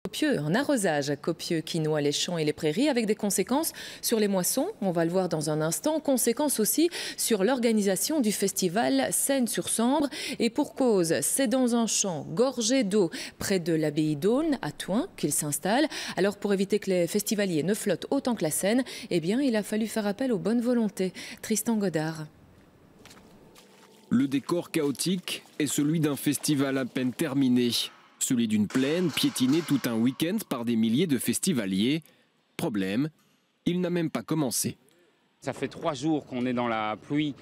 Copieux, un arrosage copieux qui noie les champs et les prairies avec des conséquences sur les moissons, on va le voir dans un instant, conséquences aussi sur l'organisation du festival Seine-sur-Sambre. Et pour cause, c'est dans un champ gorgé d'eau près de l'abbaye d'Aulne à Thuin qu'il s'installe. Alors pour éviter que les festivaliers ne flottent autant que la Seine, eh bien il a fallu faire appel aux bonnes volontés. Tristan Godard. Le décor chaotique est celui d'un festival à peine terminé. Celui d'une plaine piétinée tout un week-end par des milliers de festivaliers. Problème, il n'a même pas commencé. Ça fait 3 jours qu'on est dans la pluie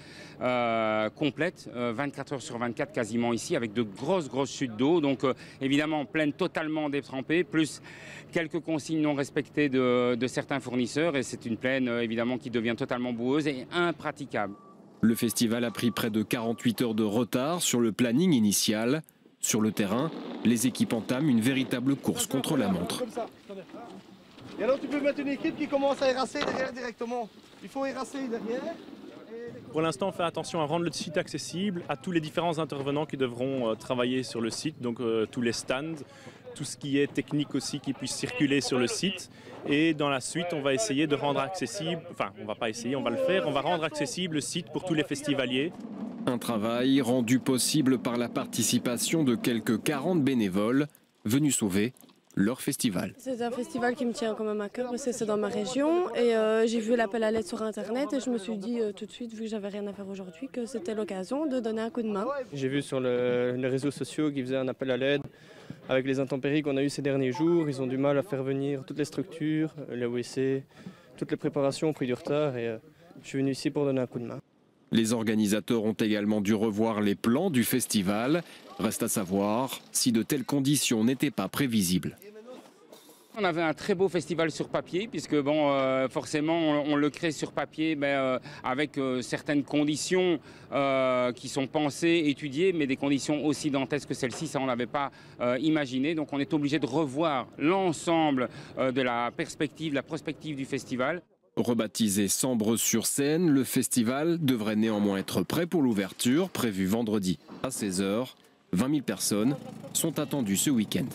complète, 24 heures sur 24 quasiment ici, avec de grosses chutes d'eau. Donc évidemment, plaine totalement détrempée, plus quelques consignes non respectées de certains fournisseurs. Et c'est une plaine évidemment qui devient totalement boueuse et impraticable. Le festival a pris près de 48 heures de retard sur le planning initial. Sur le terrain, les équipes entament une véritable course contre la montre. Et alors tu peux mettre une équipe qui commence à érasser derrière directement. Il faut érasser derrière. Pour l'instant, on fait attention à rendre le site accessible à tous les différents intervenants qui devront travailler sur le site, donc tous les stands, tout ce qui est technique aussi qui puisse circuler sur le site. Et dans la suite, on va essayer de rendre accessible, enfin on va pas essayer, on va le faire, on va rendre accessible le site pour tous les festivaliers. Un travail rendu possible par la participation de quelques 40 bénévoles venus sauver leur festival. C'est un festival qui me tient quand même à cœur parce que c'est dans ma région et j'ai vu l'appel à l'aide sur internet et je me suis dit tout de suite, vu que j'avais rien à faire aujourd'hui, que c'était l'occasion de donner un coup de main. J'ai vu sur les réseaux sociaux qu'ils faisaient un appel à l'aide avec les intempéries qu'on a eues ces derniers jours. Ils ont du mal à faire venir toutes les structures, les WC, toutes les préparations ont pris du retard et je suis venu ici pour donner un coup de main. Les organisateurs ont également dû revoir les plans du festival. Reste à savoir si de telles conditions n'étaient pas prévisibles. On avait un très beau festival sur papier, puisque bon, forcément on le crée sur papier avec certaines conditions qui sont pensées, étudiées, mais des conditions aussi dantesques que celle-ci, ça on n'avait pas imaginé. Donc on est obligé de revoir l'ensemble de la prospective du festival. Rebaptisé Sambre-sur-Seine, le festival devrait néanmoins être prêt pour l'ouverture, prévue vendredi à 16 h. 20 000 personnes sont attendues ce week-end.